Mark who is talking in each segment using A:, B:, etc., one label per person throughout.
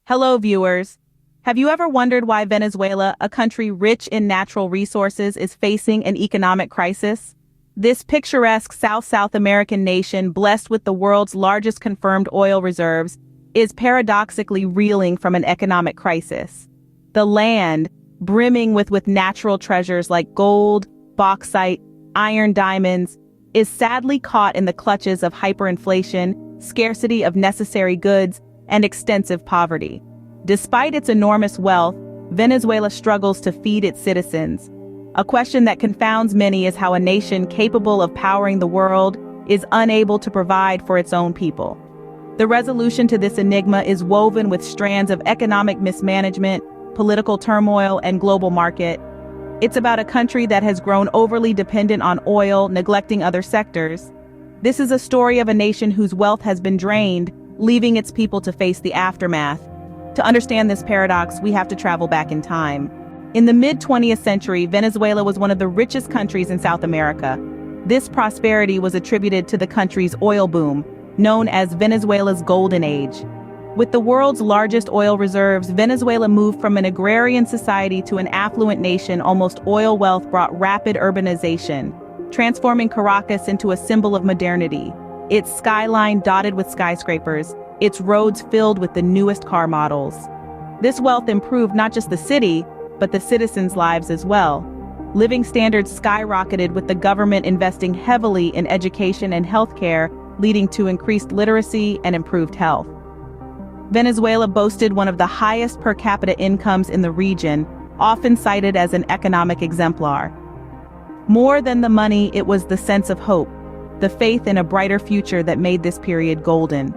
A: Hello, viewers. Have you ever wondered why Venezuela, a country rich in natural resources, is facing an economic crisis? This picturesque South American nation, blessed with the world's largest confirmed oil reserves, is paradoxically reeling from an economic crisis. The land, brimming with natural treasures like gold, bauxite, iron diamonds, is sadly caught in the clutches of hyperinflation, scarcity of necessary goods, and extensive poverty. Despite its enormous wealth, Venezuela struggles to feed its citizens. A question that confounds many is how a nation capable of powering the world is unable to provide for its own people. The resolution to this enigma is woven with strands of economic mismanagement, political turmoil, and global market. It's about a country that has grown overly dependent on oil, neglecting other sectors. This is a story of a nation whose wealth has been drained, leaving its people to face the aftermath. To understand this paradox, we have to travel back in time. In the mid-20th century, Venezuela was one of the richest countries in South America. This prosperity was attributed to the country's oil boom, known as Venezuela's Golden Age. With the world's largest oil reserves, Venezuela moved from an agrarian society to an affluent nation. Almost oil wealth brought rapid urbanization, transforming Caracas into a symbol of modernity. Its skyline dotted with skyscrapers, its roads filled with the newest car models. This wealth improved not just the city, but the citizens' lives as well. Living standards skyrocketed, with the government investing heavily in education and healthcare, leading to increased literacy and improved health. Venezuela boasted one of the highest per capita incomes in the region, often cited as an economic exemplar. More than the money, it was the sense of hope, the faith in a brighter future that made this period golden.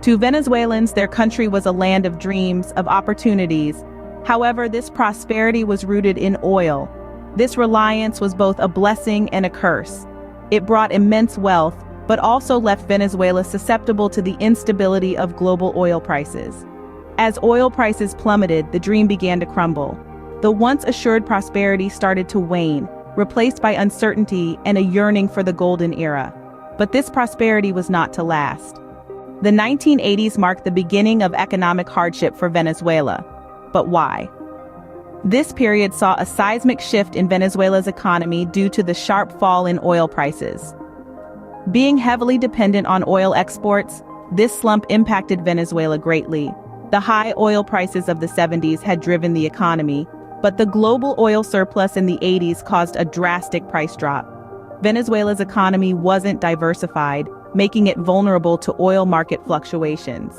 A: To Venezuelans, their country was a land of dreams, of opportunities. However, this prosperity was rooted in oil. This reliance was both a blessing and a curse. It brought immense wealth, but also left Venezuela susceptible to the instability of global oil prices. As oil prices plummeted, the dream began to crumble. The once assured prosperity started to wane, replaced by uncertainty and a yearning for the golden era. But this prosperity was not to last. The 1980s marked the beginning of economic hardship for Venezuela. But why? This period saw a seismic shift in Venezuela's economy due to the sharp fall in oil prices. Being heavily dependent on oil exports, this slump impacted Venezuela greatly. The high oil prices of the 70s had driven the economy, but the global oil surplus in the 80s caused a drastic price drop. Venezuela's economy wasn't diversified, making it vulnerable to oil market fluctuations.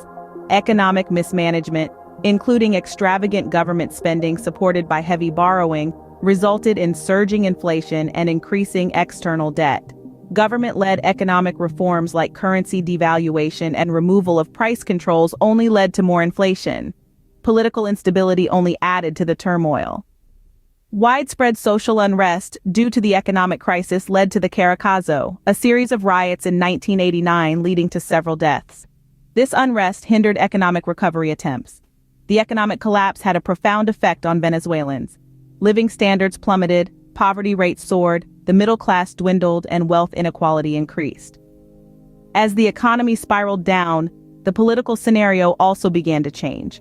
A: Economic mismanagement, including extravagant government spending supported by heavy borrowing, resulted in surging inflation and increasing external debt. Government-led economic reforms like currency devaluation and removal of price controls only led to more inflation. Political instability only added to the turmoil. Widespread social unrest due to the economic crisis led to the Caracazo, a series of riots in 1989 leading to several deaths. This unrest hindered economic recovery attempts. The economic collapse had a profound effect on Venezuelans. Living standards plummeted, poverty rates soared, the middle class dwindled, and wealth inequality increased. As the economy spiraled down, the political scenario also began to change.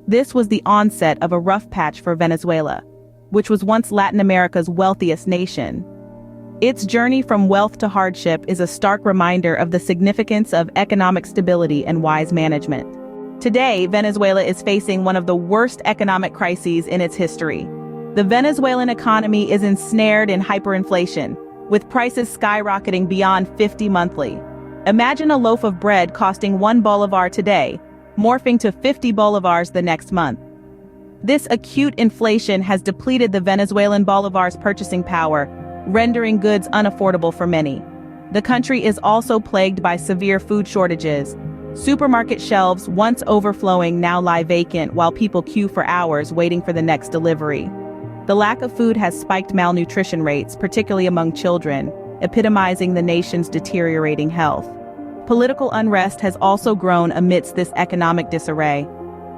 A: This was the onset of a rough patch for Venezuela, which was once Latin America's wealthiest nation. Its journey from wealth to hardship is a stark reminder of the significance of economic stability and wise management. Today, Venezuela is facing one of the worst economic crises in its history. The Venezuelan economy is ensnared in hyperinflation, with prices skyrocketing beyond 50 monthly. Imagine a loaf of bread costing 1 bolivar today, morphing to 50 bolivars the next month. This acute inflation has depleted the Venezuelan bolivar's purchasing power, rendering goods unaffordable for many. The country is also plagued by severe food shortages. Supermarket shelves, once overflowing, now lie vacant while people queue for hours waiting for the next delivery. The lack of food has spiked malnutrition rates, particularly among children, epitomizing the nation's deteriorating health. Political unrest has also grown amidst this economic disarray.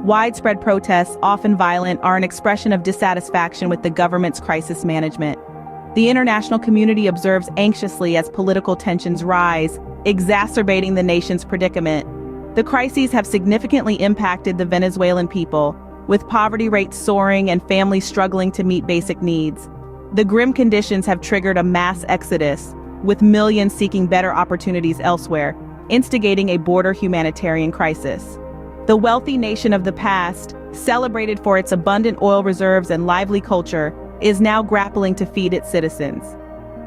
A: Widespread protests, often violent, are an expression of dissatisfaction with the government's crisis management. The international community observes anxiously as political tensions rise, exacerbating the nation's predicament. The crises have significantly impacted the Venezuelan people, with poverty rates soaring and families struggling to meet basic needs. The grim conditions have triggered a mass exodus, with millions seeking better opportunities elsewhere, instigating a border humanitarian crisis. The wealthy nation of the past, celebrated for its abundant oil reserves and lively culture, is now grappling to feed its citizens.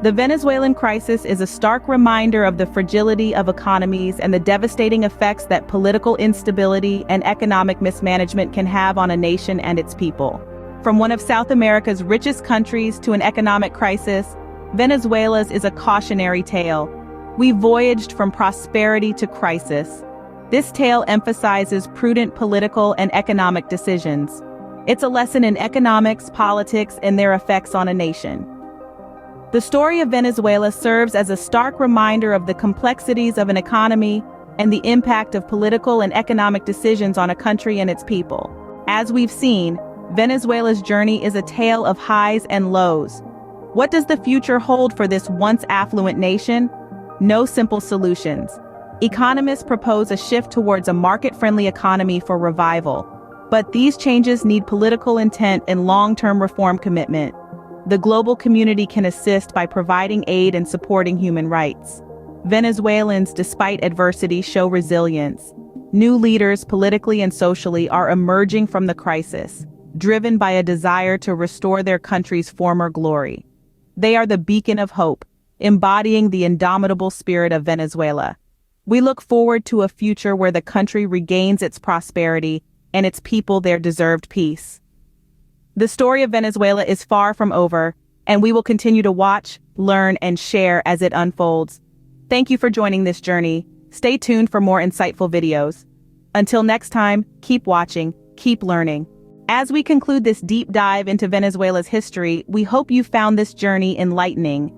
A: The Venezuelan crisis is a stark reminder of the fragility of economies and the devastating effects that political instability and economic mismanagement can have on a nation and its people. From one of South America's richest countries to an economic crisis, Venezuela's is a cautionary tale. We voyaged from prosperity to crisis. This tale emphasizes prudent political and economic decisions. It's a lesson in economics, politics, and their effects on a nation. The story of Venezuela serves as a stark reminder of the complexities of an economy and the impact of political and economic decisions on a country and its people. As we've seen, Venezuela's journey is a tale of highs and lows. What does the future hold for this once affluent nation? No simple solutions. Economists propose a shift towards a market-friendly economy for revival. But these changes need political intent and long-term reform commitment. The global community can assist by providing aid and supporting human rights. Venezuelans, despite adversity, show resilience. New leaders, politically and socially, are emerging from the crisis, driven by a desire to restore their country's former glory. They are the beacon of hope, embodying the indomitable spirit of Venezuela. We look forward to a future where the country regains its prosperity and its people their deserved peace. The story of Venezuela is far from over, and we will continue to watch, learn, and share as it unfolds. Thank you for joining this journey. Stay tuned for more insightful videos. Until next time, keep watching, keep learning. As we conclude this deep dive into Venezuela's history, we hope you found this journey enlightening.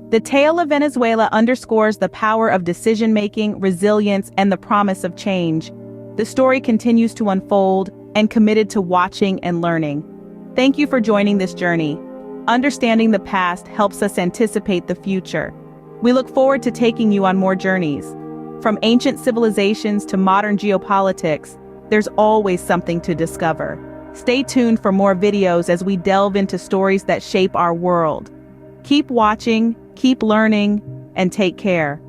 A: The tale of Venezuela underscores the power of decision-making, resilience, and the promise of change. The story continues to unfold, and committed to watching and learning. Thank you for joining this journey. Understanding the past helps us anticipate the future. We look forward to taking you on more journeys. From ancient civilizations to modern geopolitics, there's always something to discover. Stay tuned for more videos as we delve into stories that shape our world. Keep watching, keep learning, and take care.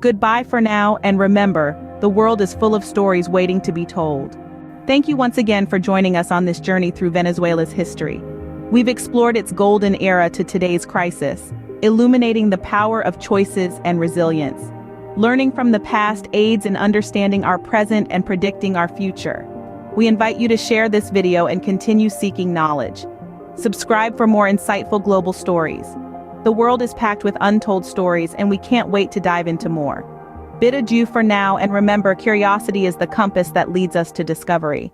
A: Goodbye for now, and remember, the world is full of stories waiting to be told. Thank you once again for joining us on this journey through Venezuela's history. We've explored its golden era to today's crisis, illuminating the power of choices and resilience. Learning from the past aids in understanding our present and predicting our future. We invite you to share this video and continue seeking knowledge. Subscribe for more insightful global stories. The world is packed with untold stories, and we can't wait to dive into more. Bid adieu for now, and remember, curiosity is the compass that leads us to discovery.